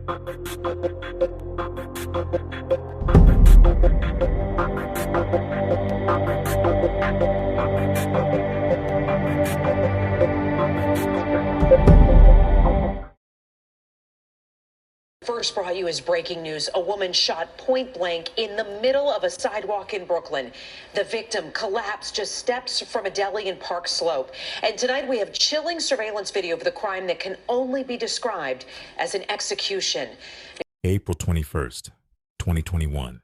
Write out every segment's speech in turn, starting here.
First brought you as breaking news. A woman shot point blank in the middle of a sidewalk in Brooklyn. The victim collapsed just steps from a deli in Park Slope. And tonight we have chilling surveillance video of the crime that can only be described as an execution. April 21st, 2021.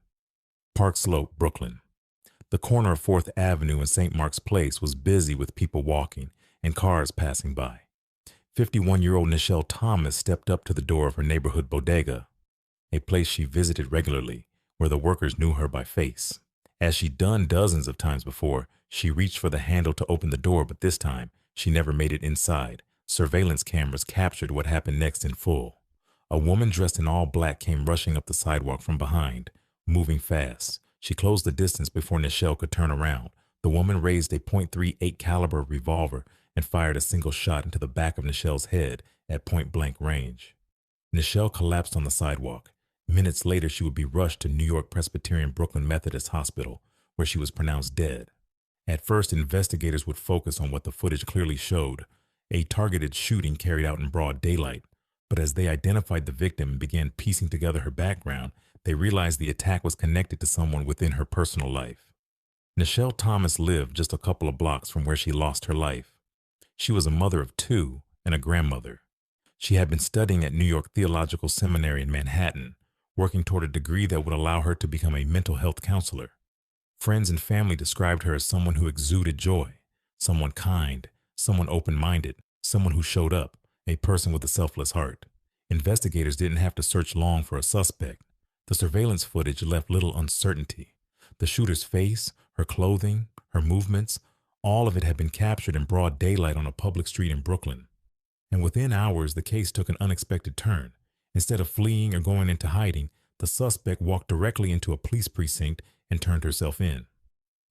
Park Slope, Brooklyn. The corner of 4th Avenue and St. Mark's Place was busy with people walking and cars passing by. 51-year-old Nichelle Thomas stepped up to the door of her neighborhood bodega, a place she visited regularly, where the workers knew her by face. As she'd done dozens of times before, she reached for the handle to open the door, but this time, she never made it inside. Surveillance cameras captured what happened next in full. A woman dressed in all black came rushing up the sidewalk from behind, moving fast. She closed the distance before Nichelle could turn around. The woman raised a .38 caliber revolver and fired a single shot into the back of Nichelle's head at point-blank range. Nichelle collapsed on the sidewalk. Minutes later, she would be rushed to New York Presbyterian Brooklyn Methodist Hospital, where she was pronounced dead. At first, investigators would focus on what the footage clearly showed, a targeted shooting carried out in broad daylight. But as they identified the victim and began piecing together her background, they realized the attack was connected to someone within her personal life. Nichelle Thomas lived just a couple of blocks from where she lost her life. She was a mother of 2 and a grandmother. She had been studying at New York Theological Seminary in Manhattan, working toward a degree that would allow her to become a mental health counselor. Friends and family described her as someone who exuded joy, someone kind, someone open-minded, someone who showed up, a person with a selfless heart. Investigators didn't have to search long for a suspect. The surveillance footage left little uncertainty. The shooter's face, her clothing, her movements, all of it had been captured in broad daylight on a public street in Brooklyn. And within hours, the case took an unexpected turn. Instead of fleeing or going into hiding, the suspect walked directly into a police precinct and turned herself in.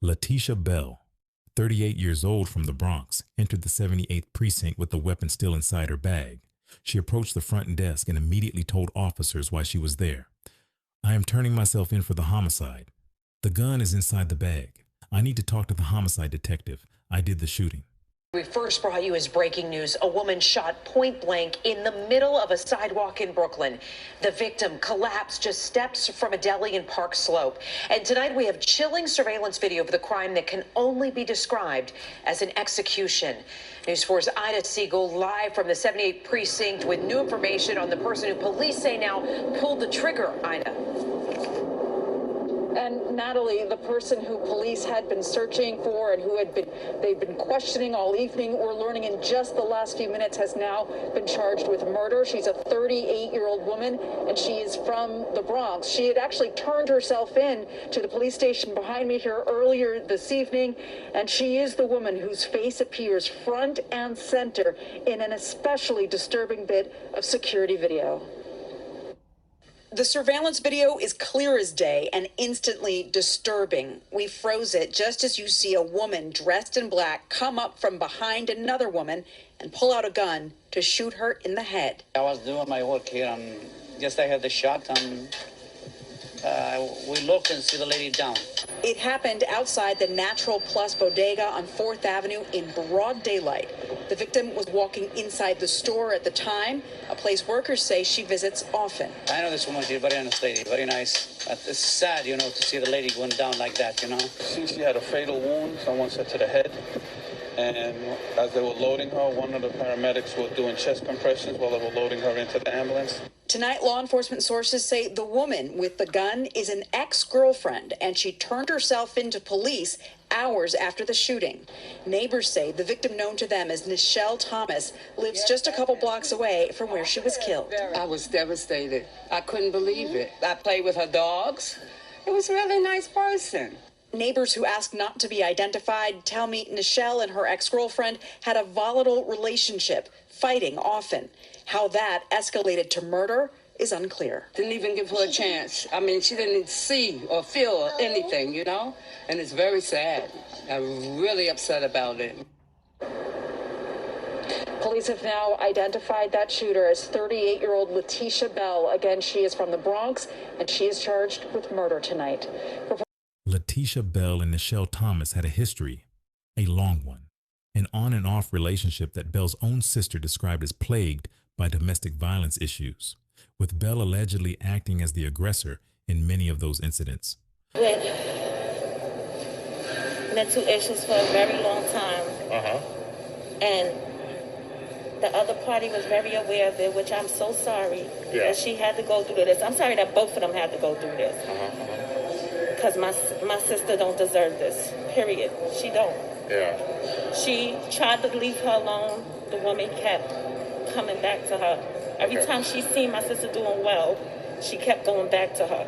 Letitia Bell, 38 years old from the Bronx, entered the 78th precinct with the weapon still inside her bag. She approached the front desk and immediately told officers why she was there. "I am turning myself in for the homicide. The gun is inside the bag. I need to talk to the homicide detective. I did the shooting." We first brought you as breaking news. A woman shot point blank in the middle of a sidewalk in Brooklyn. The victim collapsed just steps from a deli in Park Slope. And tonight we have chilling surveillance video of the crime that can only be described as an execution. News 4's Ida Siegel live from the 78th precinct with new information on the person who police say now pulled the trigger. Ida. And Natalie, the person who police had been searching for and who they've been questioning all evening, we're learning in just the last few minutes, has now been charged with murder. She's a 38-year-old woman, and she is from the Bronx. She had actually turned herself in to the police station behind me here earlier this evening, and she is the woman whose face appears front and center in an especially disturbing bit of security video. The surveillance video is clear as day and instantly disturbing. We froze it just as you see a woman dressed in black come up from behind another woman and pull out a gun to shoot her in the head. I was doing my work here and just I had the shot and we looked and see the lady down. It happened outside the Natural Plus bodega on 4th Avenue in broad daylight. The victim was walking inside the store at the time, a place workers say she visits often. I know this woman, she's a very honest lady, very nice. It's sad, to see the lady going down like that, She had a fatal wound, someone said to the head. And as they were loading her, one of the paramedics was doing chest compressions while they were loading her into the ambulance. Tonight, law enforcement sources say the woman with the gun is an ex-girlfriend, and she turned herself into police hours after the shooting. Neighbors say the victim, known to them as Nichelle Thomas, lives just a couple blocks away from where she was killed. I was devastated. I couldn't believe it. I played with her dogs. It was a really nice person. Neighbors who asked not to be identified tell me Nichelle and her ex-girlfriend had a volatile relationship, fighting often. How that escalated to murder is unclear. Didn't even give her a chance. I mean, she didn't see or feel anything, and it's very sad. I'm really upset about it. Police have now identified that shooter as 38-year-old Letitia Bell. Again, she is from the Bronx, and she is charged with murder tonight. Letitia Bell and Nichelle Thomas had a history, a long one, an on and off relationship that Bell's own sister described as plagued by domestic violence issues, with Bell allegedly acting as the aggressor in many of those incidents. With mental issues for a very long time. And the other party was very aware of it, which I'm so sorry that she had to go through this. I'm sorry that both of them had to go through this. Because my sister don't deserve this, period. She don't. She tried to leave her alone. The woman kept coming back to her. Every time she seen my sister doing well, she kept going back to her.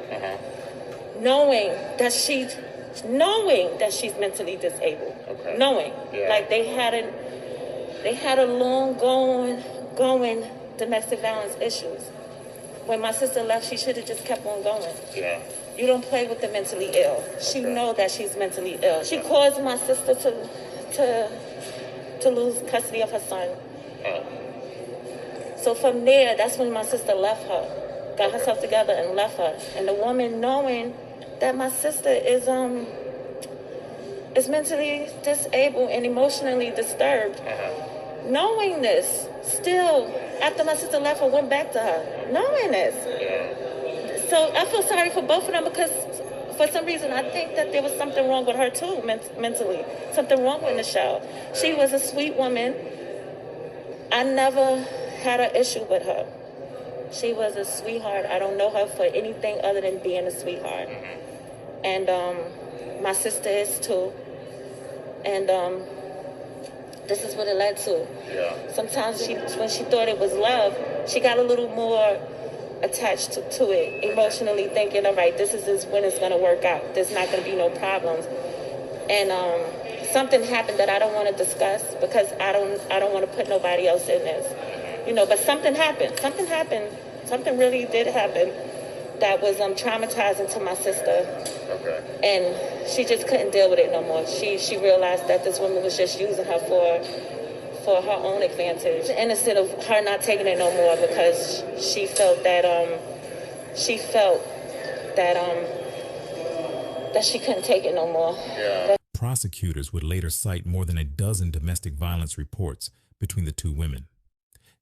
Knowing that she's mentally disabled. Knowing. Like they had a long going domestic violence issues. When my sister left, she should have just kept on going. You don't play with the mentally ill. She know that she's mentally ill. She caused my sister to lose custody of her son. So from there, that's when my sister left her, got herself together and left her. And the woman, knowing that my sister is mentally disabled and emotionally disturbed, knowing this, still, after my sister left her, went back to her, knowing this. So I feel sorry for both of them because for some reason I think that there was something wrong with her too, mentally. Something wrong with Nichelle. She was a sweet woman. I never had an issue with her. She was a sweetheart. I don't know her for anything other than being a sweetheart. And my sister is too. And this is what it led to. Sometimes when she thought it was love, she got a little more attached to it, emotionally thinking, all right, this is when it's going to work out. There's not going to be no problems. And something happened that I don't want to discuss because I don't want to put nobody else in this. But something happened. Something really did happen that was traumatizing to my sister. And she just couldn't deal with it no more. She realized that this woman was just using her for her own advantage. And instead of her not taking it no more because she felt that that she couldn't take it no more. Prosecutors would later cite more than a dozen domestic violence reports between the two women.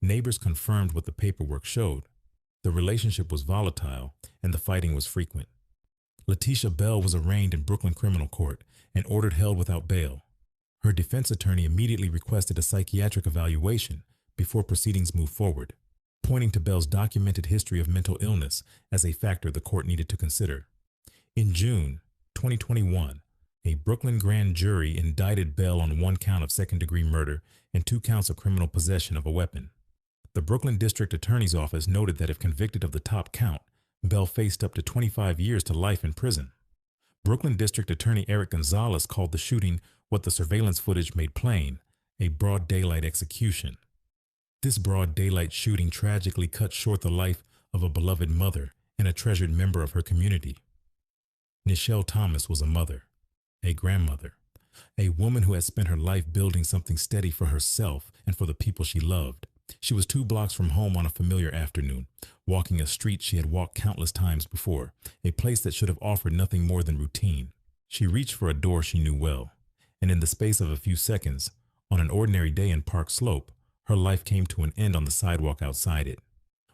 Neighbors confirmed what the paperwork showed. The relationship was volatile and the fighting was frequent. Letitia Bell was arraigned in Brooklyn Criminal Court and ordered held without bail. Her defense attorney immediately requested a psychiatric evaluation before proceedings moved forward, pointing to Bell's documented history of mental illness as a factor the court needed to consider. In June 2021, a Brooklyn grand jury indicted Bell on 1 count of second-degree murder and 2 counts of criminal possession of a weapon. The Brooklyn District Attorney's Office noted that if convicted of the top count, Bell faced up to 25 years to life in prison. Brooklyn District Attorney Eric Gonzalez called the shooting what the surveillance footage made plain, a broad daylight execution. This broad daylight shooting tragically cut short the life of a beloved mother and a treasured member of her community. Nichelle Thomas was a mother, a grandmother, a woman who had spent her life building something steady for herself and for the people she loved. She was 2 blocks from home on a familiar afternoon, walking a street she had walked countless times before, a place that should have offered nothing more than routine. She reached for a door she knew well, and in the space of a few seconds, on an ordinary day in Park Slope, her life came to an end on the sidewalk outside it.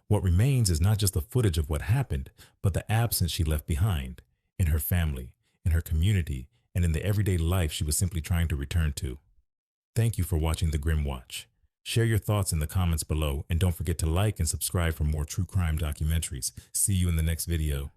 What remains is not just the footage of what happened, but the absence she left behind, in her family, in her community, and in the everyday life she was simply trying to return to. Thank you for watching The Grim Watch. Share your thoughts in the comments below, and don't forget to like and subscribe for more true crime documentaries. See you in the next video.